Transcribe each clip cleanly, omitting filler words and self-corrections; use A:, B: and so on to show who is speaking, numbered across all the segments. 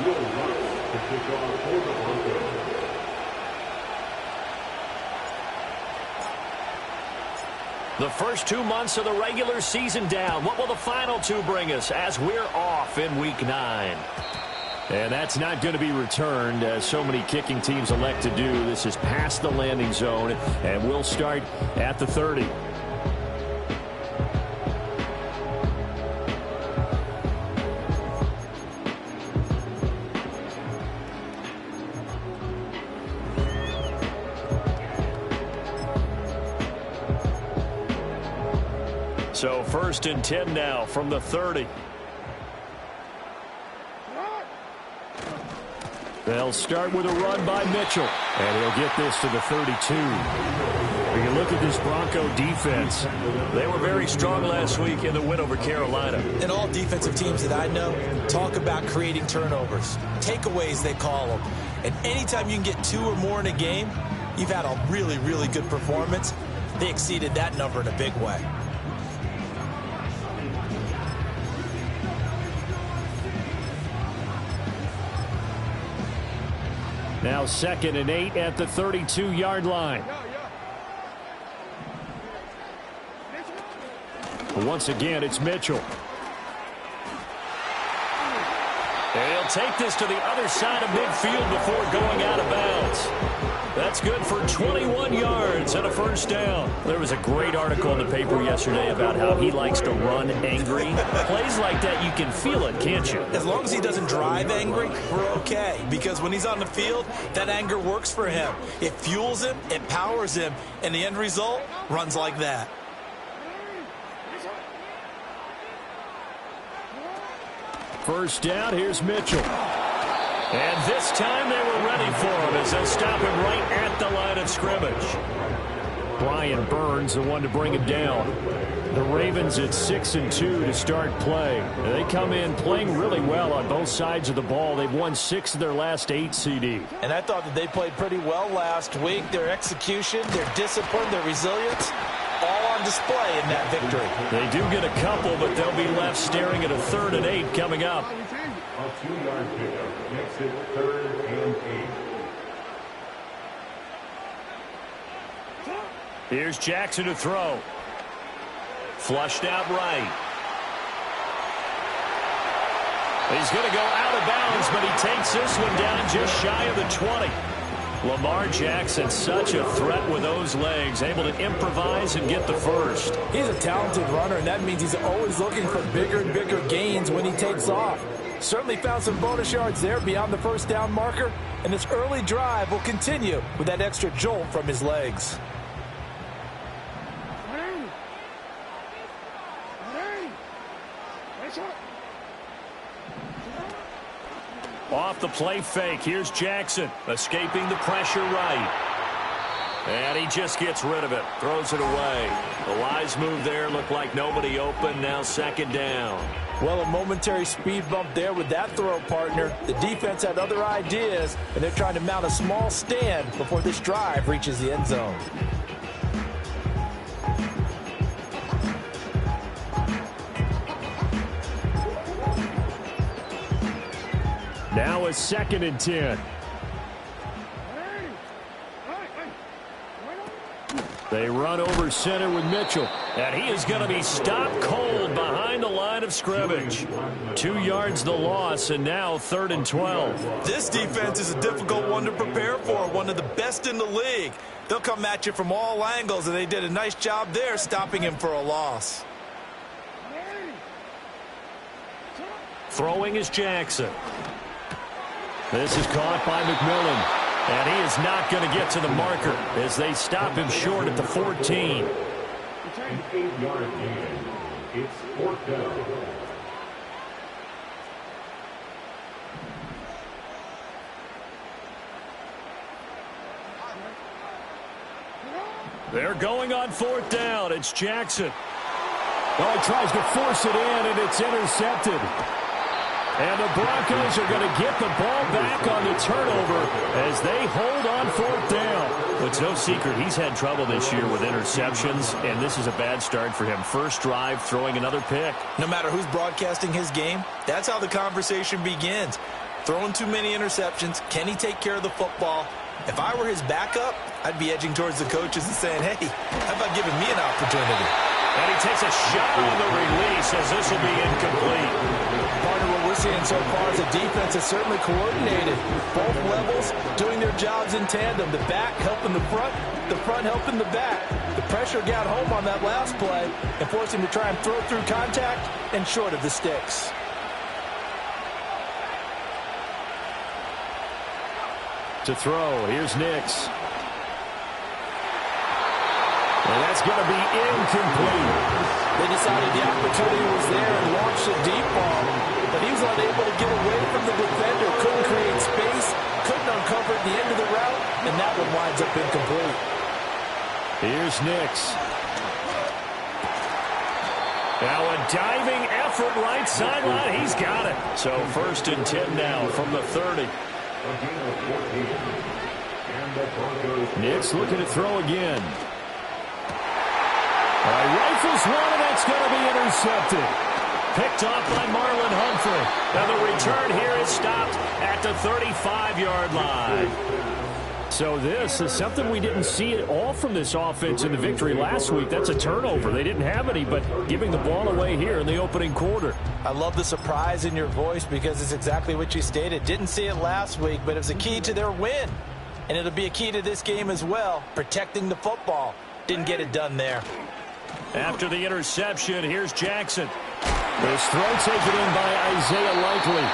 A: Will Lutz to kick off for the Broncos.
B: The first 2 months of the regular season down. What will the final 2 bring us as we're off in Week 9? And that's not going to be returned, as so many kicking teams elect to do. This is past the landing zone, and we'll start at the 30. So 1st and 10 now from the 30. They'll start with a run by Mitchell, and he'll get this to the 32. When you look at this Bronco defense, they were very strong last week in the win over Carolina.
C: And all defensive teams that I know talk about creating turnovers. Takeaways, they call them. And anytime you can get 2 or more in a game, you've had a really, really good performance. They exceeded that number in a big way.
B: Now 2nd and 8 at the 32-yard line. Once again, it's Mitchell. And he'll take this to the other side of midfield before going out of bounds. That's good for 21 yards and a 1st down. There was a great article in the paper yesterday about how he likes to run angry. Plays like that, you can feel it, can't you?
C: As long as he doesn't drive angry, we're okay. Because when he's on the field, that anger works for him. It fuels him, it powers him, and the end result runs like that.
B: First down, here's Mitchell. And this time they were ready for him as they stop him right at the line of scrimmage. Brian Burns, the one to bring him down. The Ravens at 6-2 to start play. They come in playing really well on both sides of the ball. They've won 6 of their last 8 CD.
C: And I thought that they played pretty well last week. Their execution, their discipline, their resilience, all on display in that victory.
B: They do get a couple, but they'll be left staring at a 3rd and 8 coming up.
A: A 2-yard pickup makes it 3rd and 8.
B: Here's Jackson to throw. Flushed out right. He's going to go out of bounds, but he takes this one down just shy of the 20. Lamar Jackson, such a threat with those legs, able to improvise and get the 1st.
C: He's a talented runner, and that means he's always looking for bigger and bigger gains when he takes off. Certainly found some bonus yards there beyond the 1st down marker, and this early drive will continue with that extra jolt from his legs.
B: Off the play fake, here's Jackson, escaping the pressure right. And he just gets rid of it, throws it away. The wise move there, looked like nobody open, now 2nd down.
C: Well, a momentary speed bump there with that throw, partner. The defense had other ideas, and they're trying to mount a small stand before this drive reaches the end zone.
B: Now a 2nd and 10. They run over center with Mitchell. And he is going to be stopped cold behind the line of scrimmage. 2 yards the loss, and now 3rd and 12.
C: This defense is a difficult one to prepare for, one of the best in the league. They'll come at you from all angles, and they did a nice job there stopping him for a loss.
B: Throwing is Jackson. This is caught by McMillan. And he is not going to get to the marker as they stop him short at the 14.
A: It's an 8-yard gain. It's 4th down.
B: They're going on 4th down. It's Jackson. Oh, he tries to force it in, and it's intercepted. And the Broncos are going to get the ball back on the turnover as they hold on 4th down. Well, it's no secret he's had trouble this year with interceptions, and this is a bad start for him. First drive, throwing another pick.
C: No matter who's broadcasting his game, that's how the conversation begins. Throwing too many interceptions. Can he take care of the football? If I were his backup, I'd be edging towards the coaches and saying, hey, how about giving me an opportunity?
B: And he takes a shot on the release as this will be incomplete.
C: Part of what we're seeing so far is the defense is certainly coordinated. Both levels doing their jobs in tandem. The back helping the front helping the back. The pressure got home on that last play and forced him to try and throw through contact and short of the sticks.
B: To throw, here's Nix. And that's going to be incomplete.
C: They decided the opportunity was there and launched a deep ball, but he was unable to get away from the defender, couldn't create space, couldn't uncover at the end of the route, and that one winds up incomplete.
B: Here's Nix. Now a diving effort right sideline. He's got it. So 1st and 10 now from the 30. Nix looking to throw again. Rifles one, and that's going to be intercepted. Picked off by Marlon Humphrey. Now the return here is stopped at the 35-yard line. So this is something we didn't see at all from this offense in the victory last week. That's a turnover. They didn't have any, but giving the ball away here in the opening quarter.
C: I love the surprise in your voice because it's exactly what you stated. Didn't see it last week, but it was a key to their win. And it'll be a key to this game as well, protecting the football. Didn't get it done there.
B: After the interception, here's Jackson. This throw taken in by Isaiah Likely.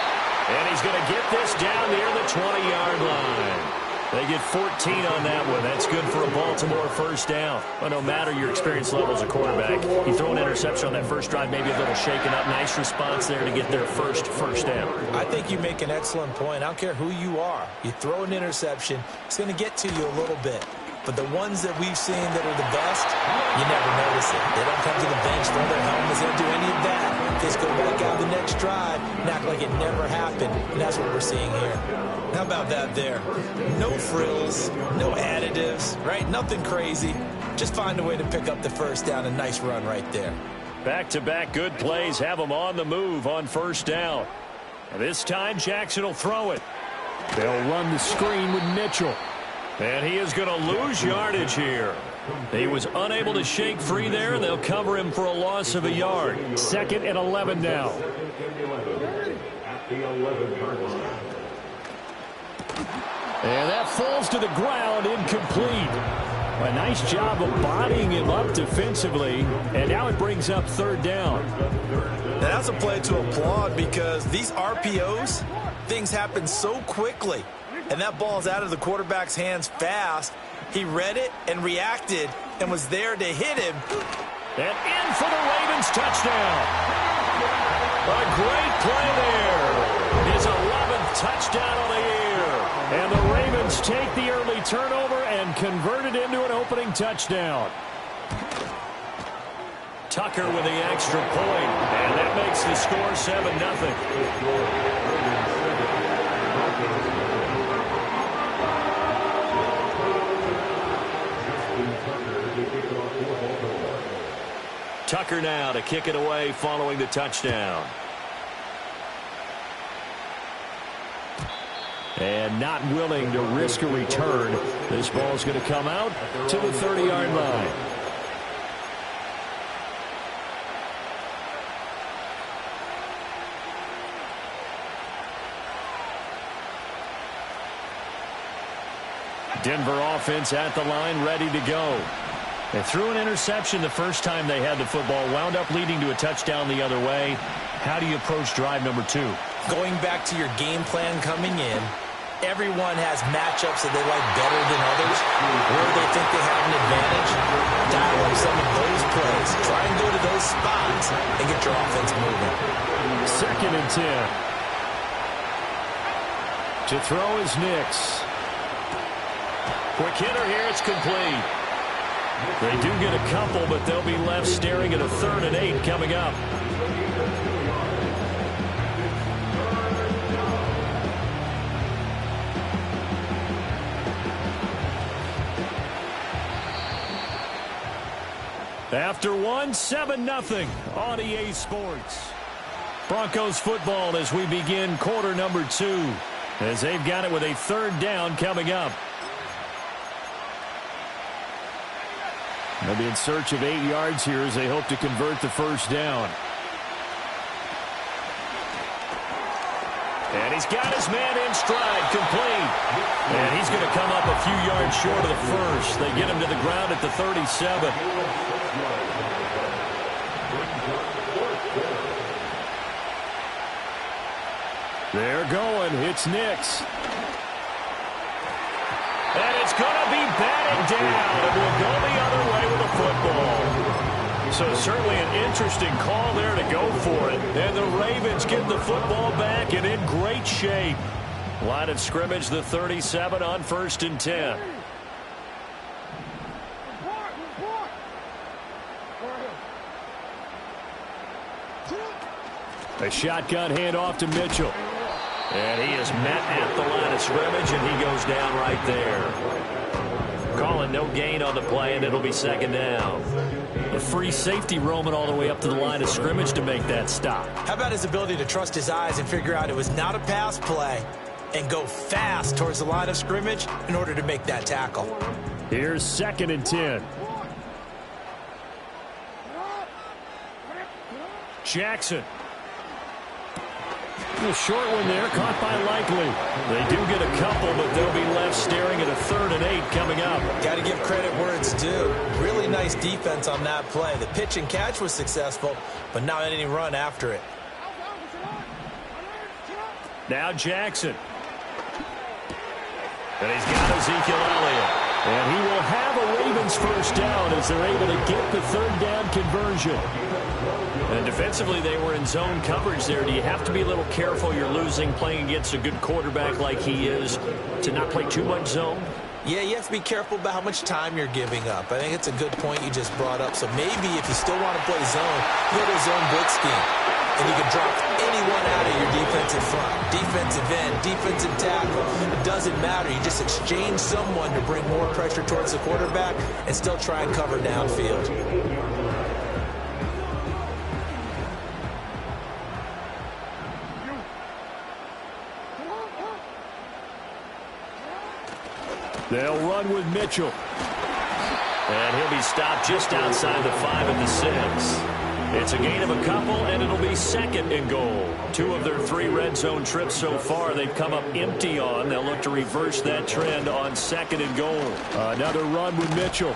B: And he's going to get this down near the 20-yard line. They get 14 on that one. That's good for a Baltimore first down. But no matter your experience level as a quarterback, you throw an interception on that first drive, maybe a little shaken up. Nice response there to get their first down.
C: I think you make an excellent point. I don't care who you are. You throw an interception, it's going to get to you a little bit. But the ones that we've seen that are the best, you never notice it. They don't come to the bench, throw their helmets, they don't do any of that. They just go back out the next drive and act like it never happened. And that's what we're seeing here. How about that there? No frills, no additives, right? Nothing crazy. Just find a way to pick up the first down. A nice run right there.
B: Back-to-back good plays have them on the move on first down. And this time, Jackson will throw it. They'll run the screen with Mitchell. And he is going to lose yardage here. He was unable to shake free there, and they'll cover him for a loss of a yard. 2nd and 11 now. And that falls to the ground, incomplete. A nice job of bodying him up defensively, and now it brings up 3rd down.
C: Now that's a play to applaud because these RPOs, things happen so quickly. And that ball's out of the quarterback's hands fast. He read it and reacted and was there to hit him.
B: And in for the Ravens touchdown. A great play there. His 11th touchdown of the year. And the Ravens take the early turnover and convert it into an opening touchdown. Tucker with the extra point. And that makes the score 7-0. Tucker now to kick it away following the touchdown. And not willing to risk a return. This ball's going to come out to the 30-yard line. Denver offense at the line, ready to go. They threw an interception the first time they had the football, wound up leading to a touchdown the other way. How do you approach drive number 2?
C: Going back to your game plan coming in, everyone has matchups that they like better than others, where they think they have an advantage. Dial up some of those plays. Try and go to those spots and get your offense moving.
B: 2nd and 10. To throw is Nix. Quick hitter here, it's complete. They do get a couple, but they'll be left staring at a 3rd and 8 coming up. After 7-0 on EA Sports. Broncos football as we begin quarter number 2, as they've got it with a third down coming up. They'll be in search of 8 yards here as they hope to convert the first down. And he's got his man in stride, complete. And he's going to come up a few yards short of the first. They get him to the ground at the 37. They're going. It's Nix. And it's going to be batted down. It will go the other way with the football. So certainly an interesting call there to go for it. And the Ravens get the football back and in great shape. Line of scrimmage, the 37 on 1st and 10. A shotgun handoff to Mitchell. And he is met at the line of scrimmage, and he goes down right there. Calling no gain on the play, and it'll be 2nd down. A free safety roaming all the way up to the line of scrimmage to make that stop.
C: How about his ability to trust his eyes and figure out it was not a pass play and go fast towards the line of scrimmage in order to make that tackle.
B: Here's 2nd and 10. Jackson. A short one there, caught by Likely. They do get a couple, but they'll be left staring at a 3rd and 8 coming up.
C: Got to give credit where it's due. Really nice defense on that play. The pitch and catch was successful, but not any run after it.
B: Now Jackson. And he's got Ezekiel Elliott. And he will have a Ravens first down as they're able to get the 3rd down conversion. And defensively, they were in zone coverage there. Do you have to be a little careful? You're losing playing against a good quarterback like he is to not play too much zone?
C: Yeah, you have to be careful about how much time you're giving up. I think it's a good point you just brought up. So maybe if you still want to play zone, you go to zone blitz scheme. And you can drop anyone out of your defensive front. Defensive end, defensive tackle. It doesn't matter. You just exchange someone to bring more pressure towards the quarterback and still try and cover downfield.
B: They'll run with Mitchell. And he'll be stopped just outside the 5 and the 6. It's a gain of a couple, and it'll be 2nd and goal. 2 of their 3 red zone trips so far they've come up empty on. They'll look to reverse that trend on 2nd and goal. Another run with Mitchell.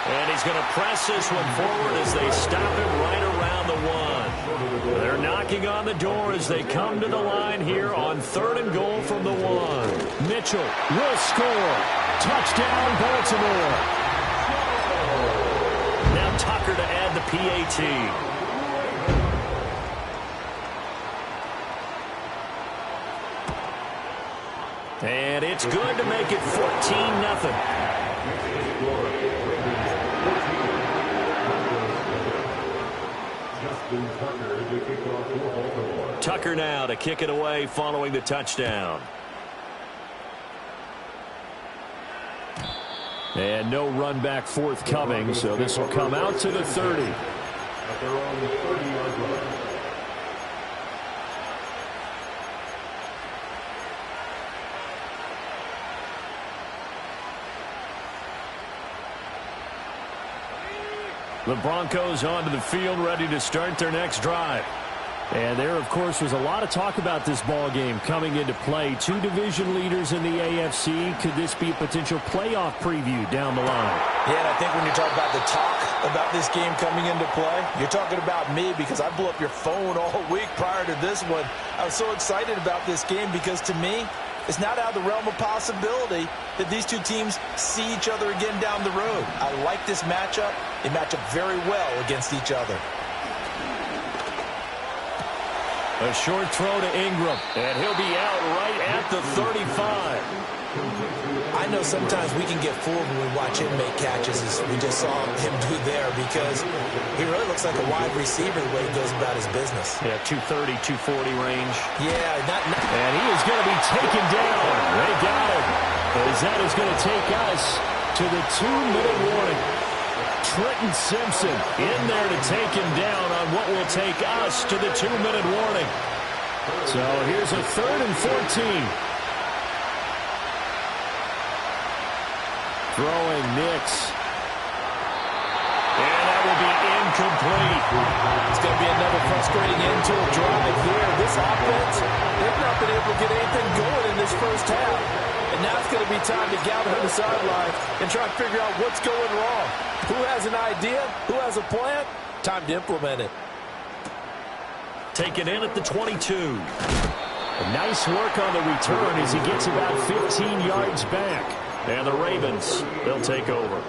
B: And he's going to press this one forward as they stop him right around the 1. They're knocking on the door as they come to the line here on 3rd and goal from the 1. Mitchell will score. Touchdown, Baltimore. Now Tucker to add the PAT. And it's good to make it 14-0. Tucker now to kick it away following the touchdown. And no run back forthcoming, so this will come out to the 30. The Broncos onto the field, ready to start their next drive. And there, of course, was a lot of talk about this ball game coming into play. 2 division leaders in the AFC. Could this be a potential playoff preview down the line?
C: Yeah, and I think when you talk about the talk about this game coming into play, you're talking about me because I blew up your phone all week prior to this one. I was so excited about this game because, to me, it's not out of the realm of possibility that these 2 teams see each other again down the road. I like this matchup. They match up very well against each other.
B: A short throw to Ingram, and he'll be out right at the 35.
C: I know sometimes we can get fooled when we watch him make catches, as we just saw him do there, because he really looks like a wide receiver the way he goes about his business.
B: Yeah, 230, 240 range.
C: Yeah, not.
B: And he is going to be taken down. They got him. As that is going to take us to the 2-minute warning. Trenton Simpson in there to take him down on what will take us to the 2-minute warning. So here's a 3rd and 14. Throwing Nix. And that will be incomplete.
C: It's going to be another frustrating end to a drive here. This offense, they've not been able to get anything going in this first half. And now it's going to be time to gather on the sideline and try to figure out what's going wrong. Who has an idea? Who has a plan? Time to implement it.
B: Taken in at the 22. Nice work on the return as he gets about 15 yards back. And the Ravens, they'll take over.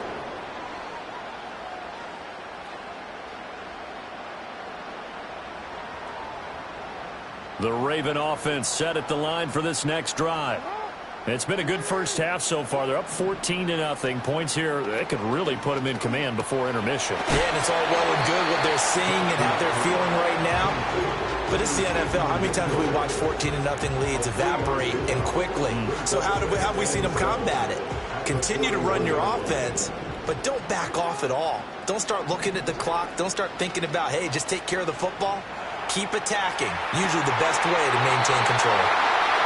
B: The Raven offense set at the line for this next drive. It's been a good first half so far. They're up 14-0. Points here, they could really put them in command before intermission.
C: Yeah, and it's all well and good what they're seeing and how they're feeling right now. But it's the NFL. How many times have we watched 14-0 leads evaporate and quickly? So how have we seen them combat it? Continue to run your offense, but don't back off at all. Don't start looking at the clock. Don't start thinking about, hey, just take care of the football. Keep attacking. Usually the best way to maintain control.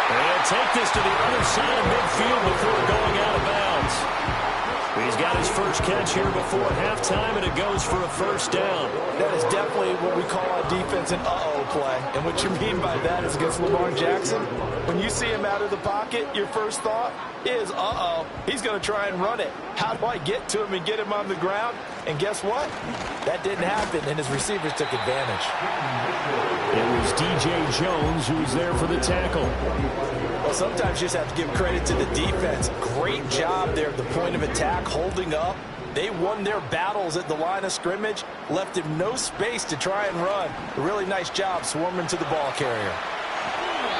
B: They'll take this to the other side of midfield before going out of bounds. He's got his first catch here before halftime, and it goes for a first down.
C: That is definitely what we call a defense an uh-oh play. And what you mean by that is against Lamar Jackson, when you see him out of the pocket, your first thought is, uh-oh, he's going to try and run it. How do I get to him and get him on the ground? And guess what? That didn't happen, and his receivers took advantage.
B: It was DJ Jones who was there for the tackle.
C: Well, sometimes you just have to give credit to the defense. Great job there at the point of attack, holding up. They won their battles at the line of scrimmage, left him no space to try and run. A really nice job swarming to the ball carrier.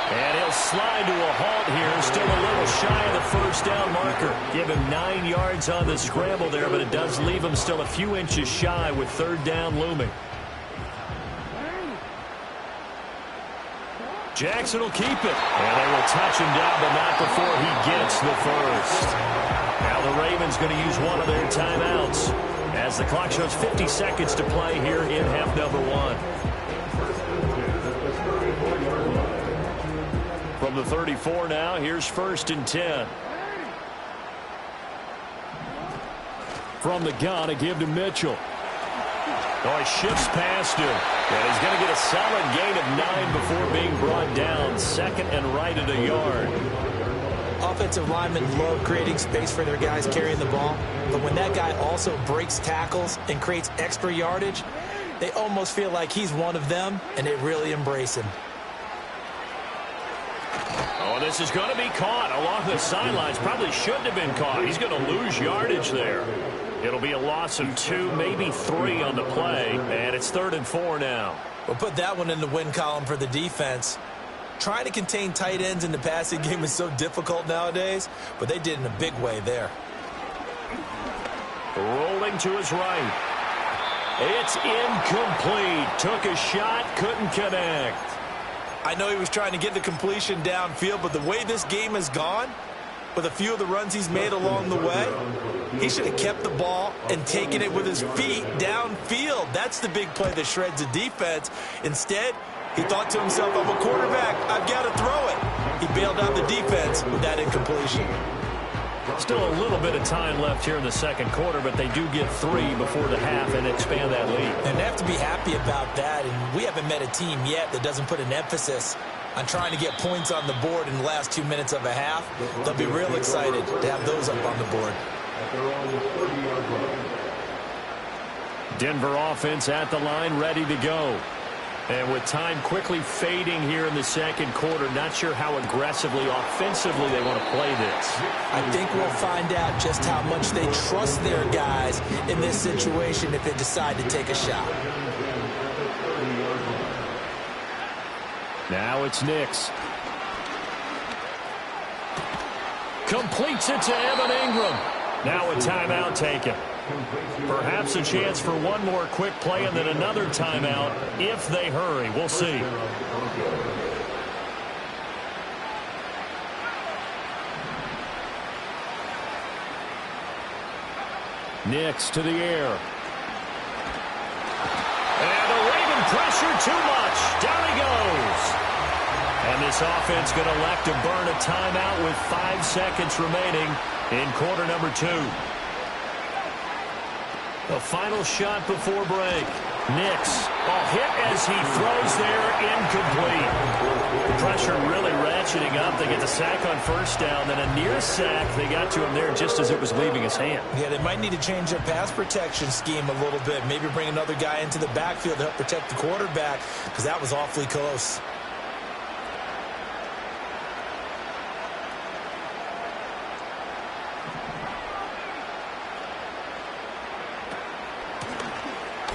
B: And he'll slide to a halt here, still a little shy of the first down marker. Give him 9 yards on the scramble there, but it does leave him still a few inches shy with 3rd down looming. Jackson will keep it. And they will touch him down, but not before he gets the first. Now the Ravens going to use one of their timeouts as the clock shows 50 seconds to play here in half number 1. From the 34 now, here's 1st and 10. From the gun, a give to Mitchell. Oh, he shifts past him. And he's going to get a solid gain of 9 before being brought down. 2nd and right at a yard.
C: Offensive linemen love creating space for their guys carrying the ball. But when that guy also breaks tackles and creates extra yardage, they almost feel like he's one of them, and they really embrace him.
B: Oh, this is going to be caught along the sidelines. Probably shouldn't have been caught. He's going to lose yardage there. It'll be a loss of 2, maybe 3 on the play, and it's 3rd and 4 now.
C: We'll put that one in the win column for the defense. Trying to contain tight ends in the passing game is so difficult nowadays, but they did in a big way there.
B: Rolling to his right. It's incomplete. Took a shot, couldn't connect.
C: I know he was trying to get the completion downfield, but the way this game has gone, with a few of the runs he's made along the way, he should have kept the ball and taken it with his feet downfield. That's the big play that shreds the defense. Instead, he thought to himself, I'm a quarterback, I've got to throw it. He bailed out the defense with that incompletion.
B: Still a little bit of time left here in the 2nd quarter, but they do get 3 before the half and expand that lead.
C: And they have to be happy about that, and we haven't met a team yet that doesn't put an emphasis on trying to get points on the board in the last 2 minutes of a half. They'll be real excited to have those up on the board.
B: Denver offense at the line, ready to go. And with time quickly fading here in the 2nd quarter, not sure how aggressively, offensively they want to play this.
C: I think we'll find out just how much they trust their guys in this situation if they decide to take a shot.
B: Now it's Nix. Completes it to Evan Ingram. Now a timeout taken. Perhaps a chance for one more quick play and then another timeout if they hurry. We'll see. Nix to the air. pressure too much. Down he goes. And this offense going to elect to burn a timeout with 5 seconds remaining in quarter number 2. The final shot before break. Nix, hit as he throws there, incomplete. The pressure really ratcheting up. They get the sack on first down, then a near sack. They got to him there just as it was leaving his hand.
C: Yeah, they might need to change their pass protection scheme a little bit. Maybe bring another guy into the backfield to help protect the quarterback, because that was awfully close.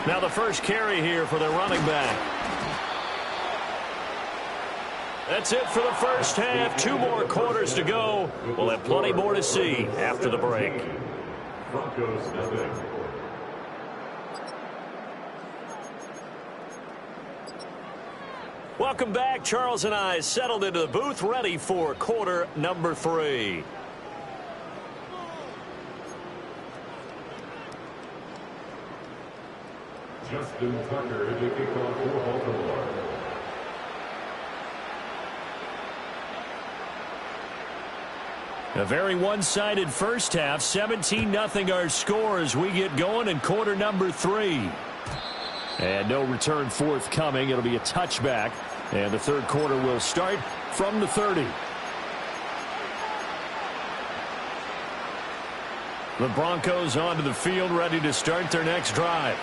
B: Now the first carry here for the running back. That's it for the first half. 2 more quarters to go. We'll have plenty more to see after the break.
A: Broncos nothing.
B: Welcome back. Charles and I settled into the booth, ready for quarter number 3.
A: Justin Tucker to kick off for Baltimore.
B: A very one-sided first half. 17-0 our score as we get going in quarter number 3. And no return forthcoming. It'll be a touchback. And the third quarter will start from the 30. The Broncos onto the field, ready to start their next drive.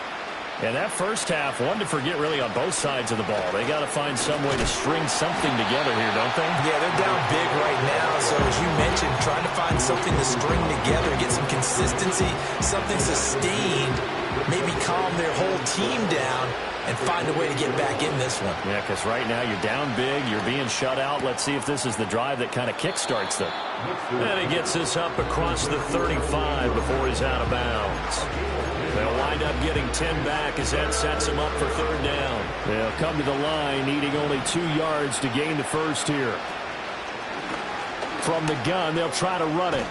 B: And that first half, one to forget really on both sides of the ball. They got to find some way to string something together here, don't they?
C: Yeah, they're down big right now. So as you mentioned, trying to find something to string together, get some consistency, something sustained, maybe calm their whole team down and find a way to get back in this one.
B: Yeah, because right now you're down big, you're being shut out. Let's see if this is the drive that kind of kickstarts them. And he gets this up across the 35 before he's out of bounds. They'll wind up getting 10 back as that sets him up for third down. They'll come to the line needing only 2 yards to gain the first here. From the gun, they'll try to run it.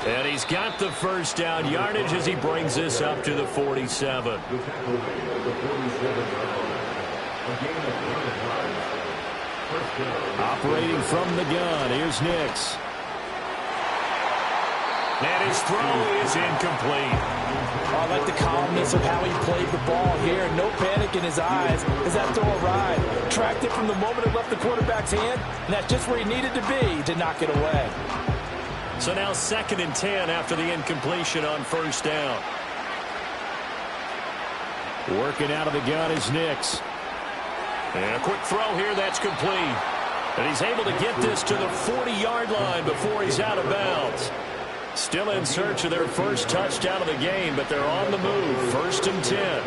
B: And he's got the first down yardage as he brings this up to the 47. Operating from the gun, here's Nix. And his throw is incomplete.
C: I like the calmness of how he played the ball here. No panic in his eyes as that throw arrived. Tracked it from the moment it left the quarterback's hand, and that's just where he needed to be to knock it away.
B: So now 2nd and 10 after the incompletion on first down. Working out of the gun is Nix. And a quick throw here, that's complete. And he's able to get this to the 40-yard line before he's out of bounds. Still in search of their first touchdown of the game, but they're on the move. 1st and 10.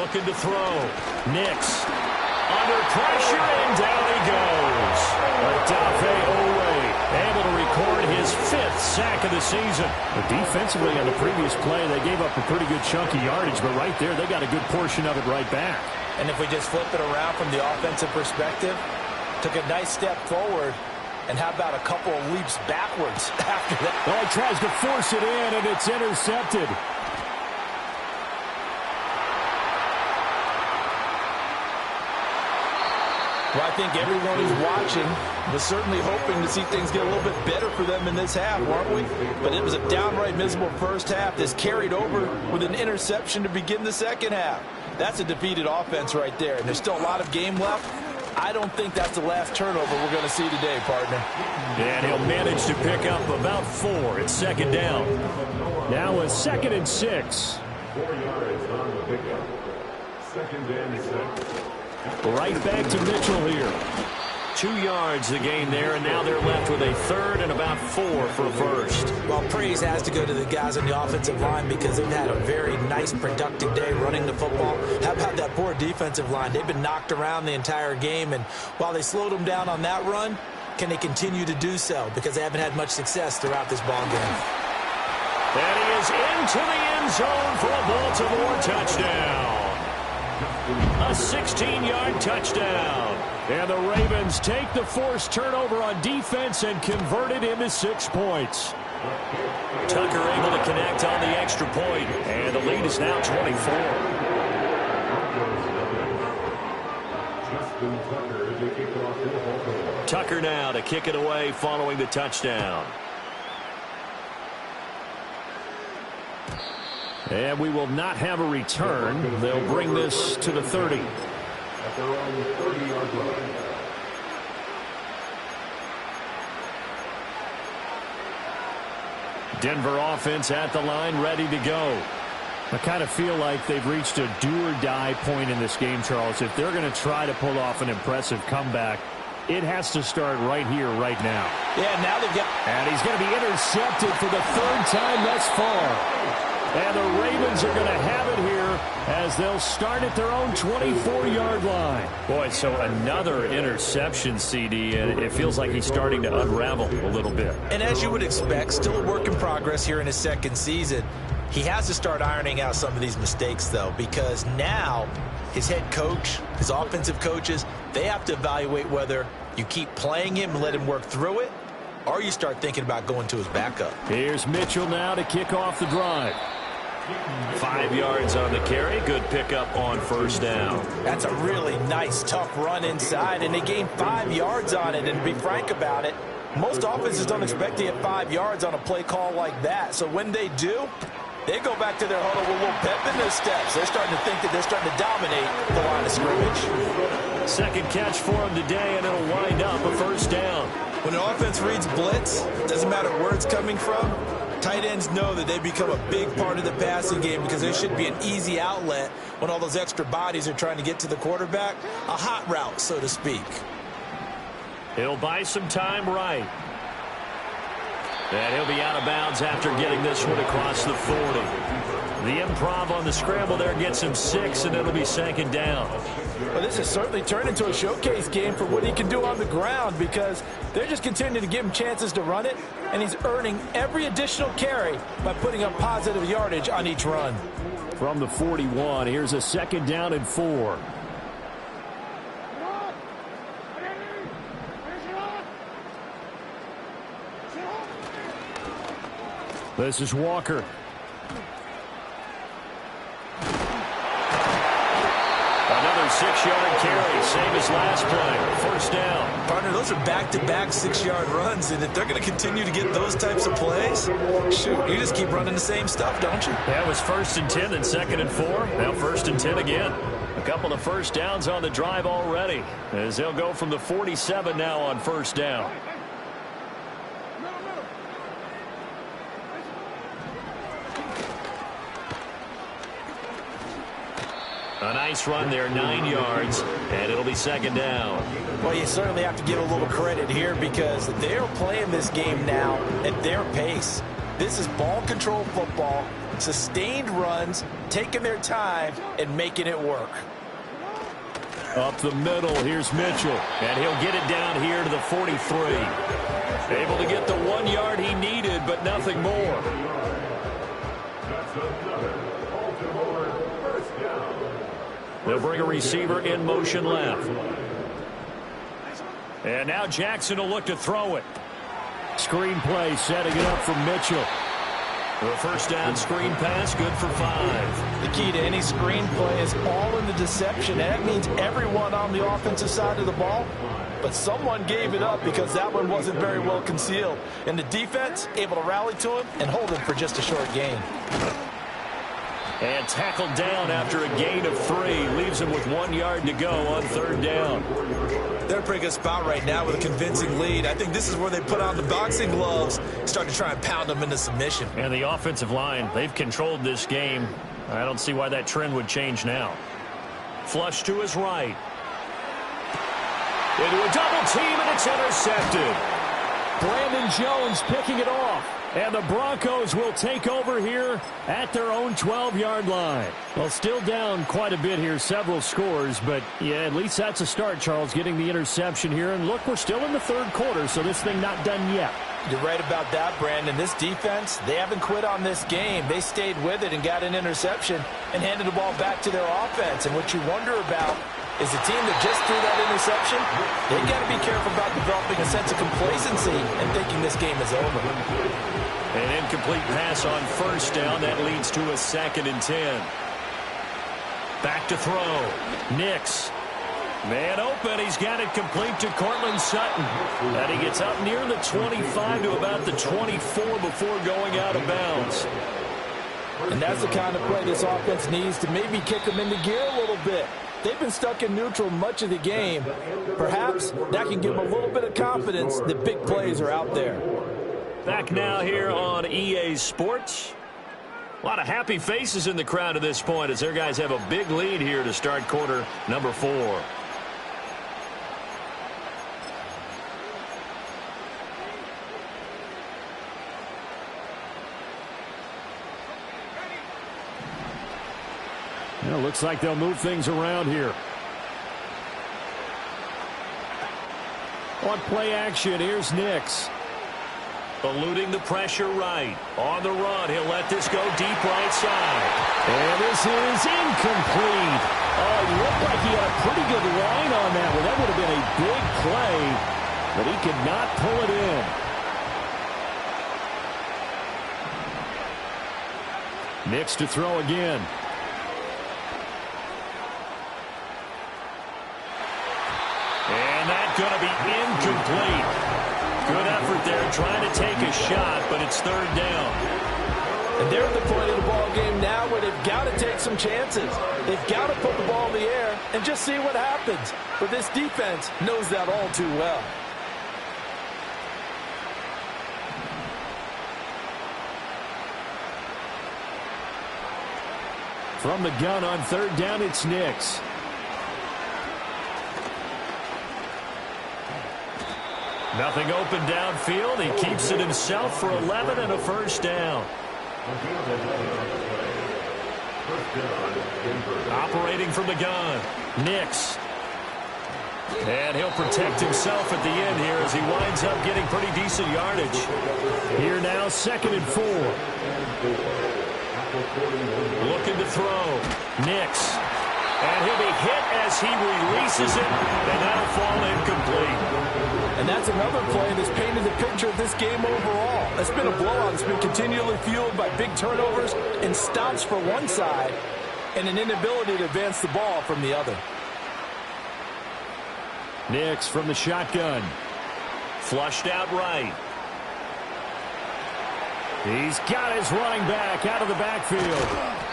B: Looking to throw. Nix. Under pressure, and down he goes. Odafe Oweh able to record his 5th sack of the season. But defensively on the previous play, they gave up a pretty good chunk of yardage, but right there, they got a good portion of it right back.
C: And if we just flip it around from the offensive perspective, took a nice step forward, and how about a couple of leaps backwards after that?
B: Well, he tries to force it in, and it's intercepted.
C: Well, I think everyone who's watching was certainly hoping to see things get a little bit better for them in this half, weren't we? But it was a downright miserable first half. This carried over with an interception to begin the second half. That's a defeated offense right there, and there's still a lot of game left. I don't think that's the last turnover we're going to see today, partner.
B: And he'll manage to pick up about 4. It's 2nd down. Now a 2nd and 6.
A: 4 yards on the pickup. 2nd and 6.
B: Right back to Mitchell here. 2 yards the gain there, and now they're left with a 3rd and about 4 for a first.
C: Well, praise has to go to the guys on the offensive line because they've had a very nice, productive day running the football. How about that poor defensive line? They've been knocked around the entire game, and while they slowed them down on that run, can they continue to do so? Because they haven't had much success throughout this ball game.
B: And he is into the end zone for a Baltimore touchdown. A 16-yard touchdown. And the Ravens take the forced turnover on defense and convert it into 6 points. Tucker able to connect on the extra point, and the lead is now 24. Tucker now to kick it away following the touchdown. And we will not have a return. They'll bring this to the 30.
A: At their own 30-yard line.
B: Denver offense at the line, ready to go. I kind of feel like they've reached a do-or-die point in this game, Charles. If they're going to try to pull off an impressive comeback, it has to start right here, right now.
C: Yeah, now they've got...
B: And he's going to be intercepted for the third time thus far. And the Ravens are going to have it here as they'll start at their own 24-yard line. Boy, so another interception, CD, and it feels like he's starting to unravel a little bit.
C: And as you would expect, still a work in progress here in his second season. He has to start ironing out some of these mistakes, though, because now his head coach, his offensive coaches, they have to evaluate whether you keep playing him and let him work through it, or you start thinking about going to his backup.
B: Here's Mitchell now to kick off the drive. 5 yards on the carry. Good pickup on first down.
C: That's a really nice, tough run inside, and they gained 5 yards on it. And to be frank about it, most offenses don't expect to get 5 yards on a play call like that. So when they do, they go back to their huddle with a little pep in their steps. They're starting to think that they're starting to dominate the line of scrimmage.
B: Second catch for him today, and it'll wind up a first down.
C: When an offense reads blitz, doesn't matter where it's coming from, tight ends know that they become a big part of the passing game because there should be an easy outlet when all those extra bodies are trying to get to the quarterback. A hot route, so to speak.
B: He'll buy some time right. And he'll be out of bounds after getting this one across the 40. The improv on the scramble there gets him 6, and it'll be second down.
D: Well, this has certainly turned into a showcase game for what he can do on the ground because they're just continuing to give him chances to run it, and he's earning every additional carry by putting up positive yardage on each run.
B: From the 41, here's a second down and 4. This is Walker. Another 6-yard carry, same as last play. First down.
C: Partner, those are back-to-back 6-yard runs, and if they're going to continue to get those types of plays, shoot, you just keep running the same stuff, don't you?
B: That was 1st and 10, then 2nd and 4. Now 1st and 10 again. A couple of first downs on the drive already, as they'll go from the 47 now on first down. A nice run there, 9 yards, and it'll be second down.
C: Well, you certainly have to give a little credit here because they're playing this game now at their pace. This is ball control football, sustained runs, taking their time, and making it work.
B: Up the middle, here's Mitchell, and he'll get it down here to the 43. Able to get the 1 yard he needed, but nothing more.
A: That's another Baltimore first down.
B: They'll bring a receiver in motion left. And now Jackson will look to throw it. Screen play setting it up for Mitchell. The first down screen pass, good for 5.
D: The key to any screen play is all in the deception. And that means everyone on the offensive side of the ball. But someone gave it up because that one wasn't very well concealed. And the defense able to rally to him and hold him for just a short gain.
B: And tackled down after a gain of 3. Leaves him with 1 yard to go on third down.
C: They're in a pretty good spot right now with a convincing lead. I think this is where they put on the boxing gloves, start to try and pound them into submission.
B: And the offensive line, they've controlled this game. I don't see why that trend would change now. Flush to his right. Into a double team, and it's intercepted. Brandon Jones picking it off. And the Broncos will take over here at their own 12-yard line. Well, still down quite a bit here, several scores, but yeah, at least that's a start, Charles, getting the interception here. And look, we're still in the third quarter, so this thing not done yet.
D: You're right about that, Brandon. This defense, they haven't quit on this game. They stayed with it and got an interception and handed the ball back to their offense. And what you wonder about is the team that just threw that interception, they got to be careful about developing a sense of complacency and thinking this game is over.
B: An incomplete pass on first down. That leads to a 2nd and 10. Back to throw. Nix. Man open. He's got it complete to Cortland Sutton. And he gets up near the 25 to about the 24 before going out of bounds.
D: And that's the kind of play this offense needs to maybe kick them into gear a little bit. They've been stuck in neutral much of the game. Perhaps that can give them a little bit of confidence that big plays are out there.
B: Back now here on EA Sports. A lot of happy faces in the crowd at this point as their guys have a big lead here to start quarter number 4.
E: Well, looks like they'll move things around here. On play action, here's Nix.
B: Eluding the pressure right. On the run, he'll let this go deep right side.
E: And this is incomplete. Oh, it looked like he had a pretty good line on that one. That would have been a big play, but he could not pull it in. Nix to throw again.
B: And that's going to be incomplete. Good effort there trying to take a shot, but it's 3rd down.
D: And they're at the point of the ball game now where they've got to take some chances. They've got to put the ball in the air and just see what happens. But this defense knows that all too well.
E: From the gun on 3rd down, it's Nix.
B: Nothing open downfield. He keeps it himself for 11 and a 1st down. Operating from the gun. Nix. And he'll protect himself at the end here as he winds up getting pretty decent yardage.
E: Here now, 2nd and 4.
B: Looking to throw. Nix. And he'll be hit as he releases it, and that'll fall incomplete.
D: And that's another play that's painted the picture of this game overall. It's been a blowout. It's been continually fueled by big turnovers and stops for one side and an inability to advance the ball from the other.
E: Nix from the shotgun.
B: Flushed out right.
E: He's got his running back out of the backfield.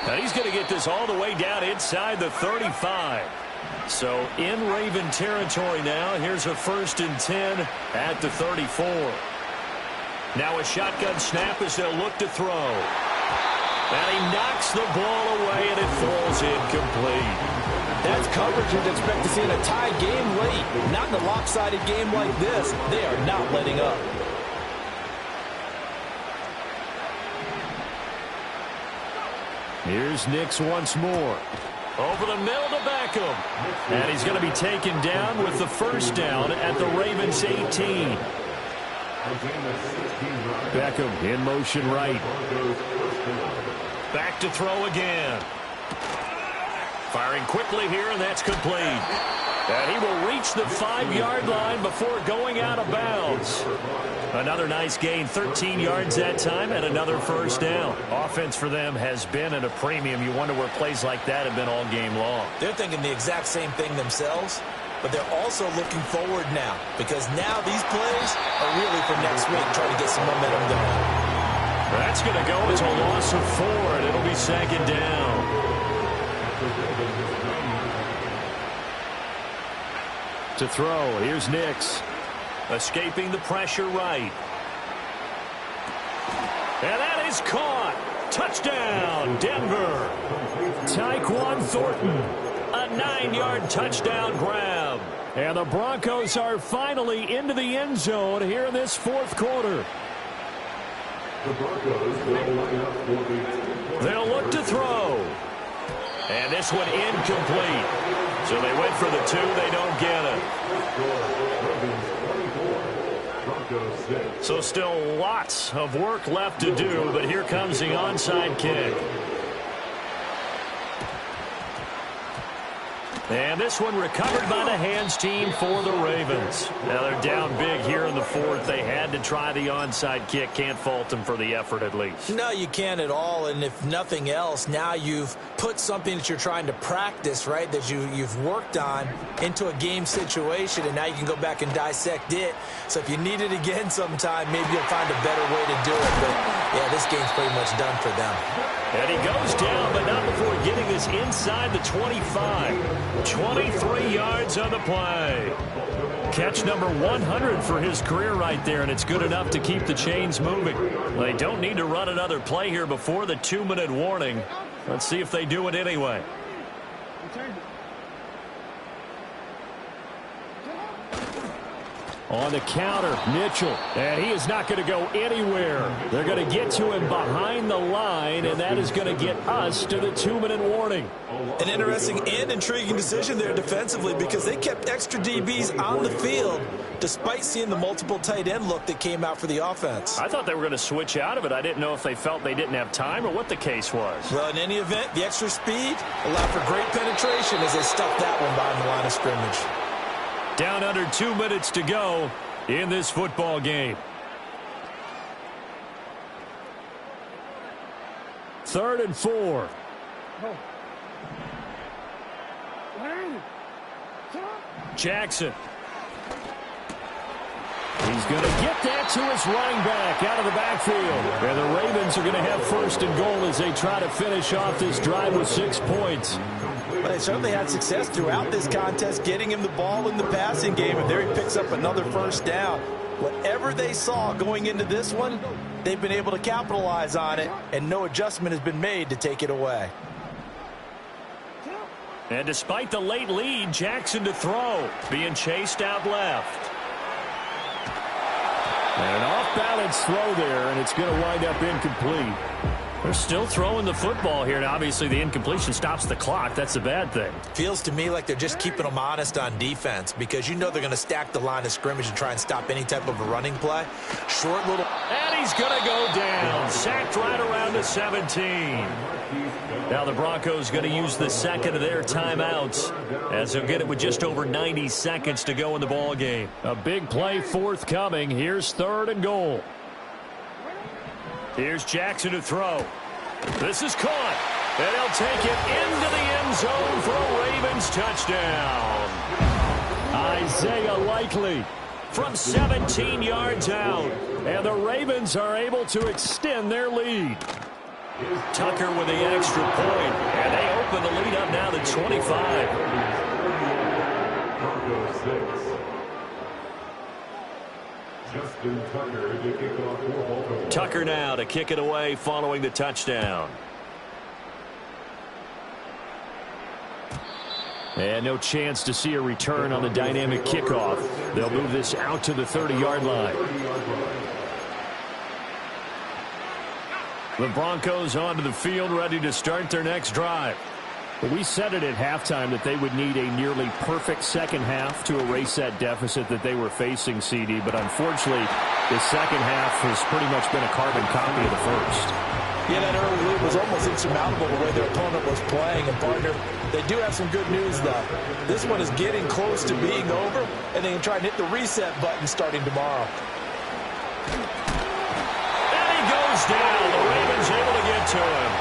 B: Now he's going to get this all the way down inside the 35. So in Raven territory now. Here's a 1st and 10 at the 34. Now a shotgun snap as they'll look to throw. And he knocks the ball away and it falls incomplete.
D: That's coverage you'd expect to see in a tie game late. Not in a lopsided game like this. They are not letting up.
E: Here's Nix once more.
B: Over the middle to Beckham. And he's going to be taken down with the 1st down at the Ravens 18.
E: Beckham in motion right.
B: Back to throw again. Firing quickly here, and that's complete. And he will reach the 5-yard line before going out of bounds. Another nice gain, 13 yards that time, and another 1st down. Offense for them has been at a premium. You wonder where plays like that have been all game long.
C: They're thinking the exact same thing themselves, but they're also looking forward now because now these plays are really for next week, trying to get some momentum going.
B: That's going to go as a loss of 4, and it'll be 2nd down.
E: To throw, here's Nix.
B: Escaping the pressure right. And that is caught. Touchdown, Denver.
E: Tyquan Thornton.
B: A 9-yard touchdown grab.
E: And the Broncos are finally into the end zone here in this 4th quarter.
B: They'll look to throw. And this one incomplete. So they went for the 2. They don't get it. So still lots of work left to do, but here comes the onside kick. And this one recovered by the hands team for the Ravens. Now they're down big here in the fourth. They had to try the onside kick. Can't fault them for the effort at least.
C: No, you can't at all. And if nothing else, now you've put something that you're trying to practice, right, that you've worked on into a game situation, and now you can go back and dissect it. So if you need it again sometime, maybe you'll find a better way to do it. But, yeah, this game's pretty much done for them.
B: And he goes down, but not before getting this inside the 25. 23 yards on the play. Catch number 100 for his career right there, and it's good enough to keep the chains moving. They don't need to run another play here before the 2-minute warning. Let's see if they do it anyway.
E: On the counter, Mitchell. And he is not going to go anywhere. They're going to get to him behind the line, and that is going to get us to the 2-minute warning.
C: An interesting and intriguing decision there defensively because they kept extra DBs on the field despite seeing the multiple tight end look that came out for the offense.
B: I thought they were going to switch out of it. I didn't know if they felt they didn't have time or what the case was.
C: Well, in any event, the extra speed allowed for great penetration as they stuffed that one behind the line of scrimmage.
B: Down under 2 minutes to go in this football game.
E: 3rd and 4.
B: Jackson.
E: He's going to get that to his running back out of the backfield. And the Ravens are going to have 1st and goal as they try to finish off this drive with 6 points.
D: But they certainly had success throughout this contest, getting him the ball in the passing game, and there he picks up another 1st down. Whatever they saw going into this one, they've been able to capitalize on it, and no adjustment has been made to take it away.
B: And despite the late lead, Jackson to throw, being chased out left.
E: And an off-balance throw there, and it's going to wind up incomplete.
B: They're still throwing the football here, and obviously the incompletion stops the clock. That's a bad thing.
C: Feels to me like they're just keeping them honest on defense because you know they're going to stack the line of scrimmage and try and stop any type of a running play. Short little...
B: And he's going to go down. Sacked right around the 17. Now the Broncos going to use the second of their timeouts as they'll get it with just over 90 seconds to go in the ball game.
E: A big play forthcoming. Here's 3rd and goal.
B: Here's Jackson to throw. This is caught. And he'll take it into the end zone for a Ravens touchdown.
E: Isaiah Likely
B: from 17 yards out.
E: And the Ravens are able to extend their lead.
B: Tucker with the extra point. And they open the lead up now to 25.
A: Justin Tucker to kick off for Baltimore.
B: Tucker now to kick it away following the touchdown.
E: And no chance to see a return on the dynamic kickoff. They'll move this out to the 30-yard line.
B: The Broncos onto the field, ready to start their next drive.
E: Well, we said it at halftime that they would need a nearly perfect second half to erase that deficit that they were facing, CD. But unfortunately, the second half has pretty much been a carbon copy of the first.
D: Yeah, that early lead was almost insurmountable the way their opponent was playing. And, partner, they do have some good news, though. This one is getting close to being over, and they can try and hit the reset button starting tomorrow.
B: And he goes down. The Ravens able to get to him.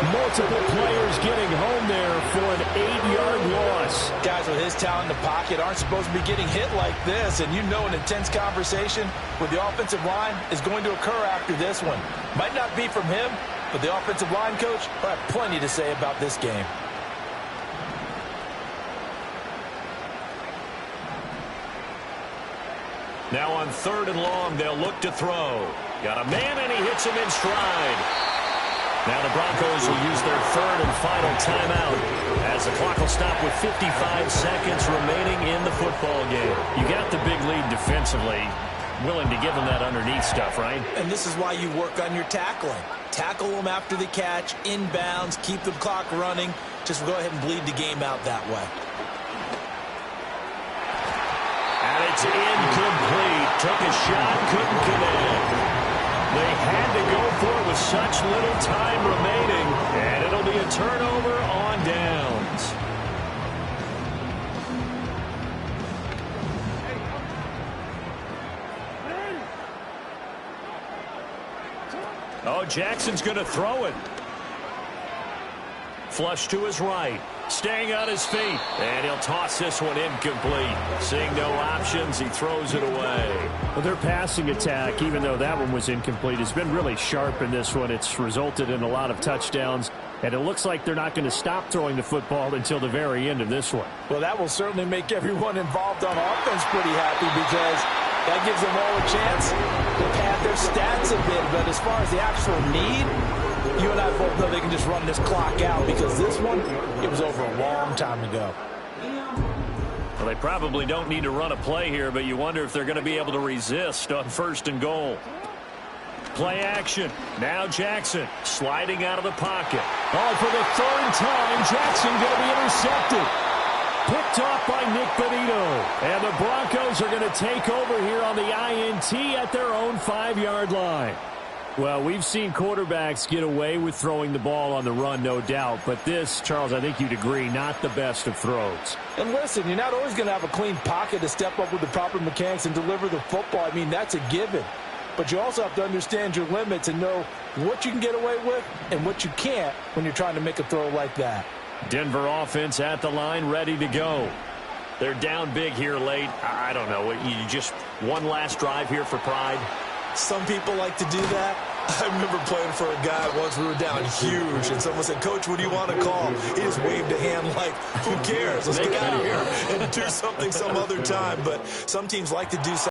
E: Multiple players getting home there for an 8-yard loss.
C: Guys with his talent in the pocket aren't supposed to be getting hit like this, and you know an intense conversation with the offensive line is going to occur after this one. Might not be from him, but the offensive line coach will have plenty to say about this game.
B: Now on 3rd and long, they'll look to throw. Got a man, and he hits him in stride. Now the Broncos will use their 3rd and final timeout as the clock will stop with 55 seconds remaining in the football game. You got the big lead defensively. Willing to give them that underneath stuff, right?
C: And this is why you work on your tackling. Tackle them after the catch, inbounds, keep the clock running. Just go ahead and bleed the game out that way.
B: And it's incomplete. Took a shot, couldn't connect. They had to go for it with such little time remaining, and it'll be a turnover on downs. Jackson's going to throw it. Flush to his right. Staying on his feet. And he'll toss this one incomplete. Seeing no options, he throws it away.
E: Well, their passing attack, even though that one was incomplete, has been really sharp in this one. It's resulted in a lot of touchdowns. And it looks like they're not going to stop throwing the football until the very end of this one.
D: Well, that will certainly make everyone involved on offense pretty happy because that gives them all a chance to pad their stats a bit. But as far as the actual need, you and I both know they can just run this clock out because this one, it was over a long time ago.
B: Well, they probably don't need to run a play here, but you wonder if they're going to be able to resist on 1st and goal. Play action. Now Jackson sliding out of the pocket.
E: Oh, for the 3rd time, Jackson going to be intercepted. Picked off by Nick Bonito. And the Broncos are going to take over here on the INT at their own 5-yard line. Well, we've seen quarterbacks get away with throwing the ball on the run, no doubt. But this, Charles, I think you'd agree, not the best of throws.
D: And listen, you're not always going to have a clean pocket to step up with the proper mechanics and deliver the football. I mean, that's a given. But you also have to understand your limits and know what you can get away with and what you can't when you're trying to make a throw like that.
B: Denver offense at the line, ready to go. They're down big here late. I don't know. You just one last drive here for pride.
C: Some people like to do that. I remember playing for a guy once. We were down huge, and someone said, "Coach, what do you want to call?" He just waved a hand like, who cares? Let's get out of here and do something some other time. But some teams like to do something.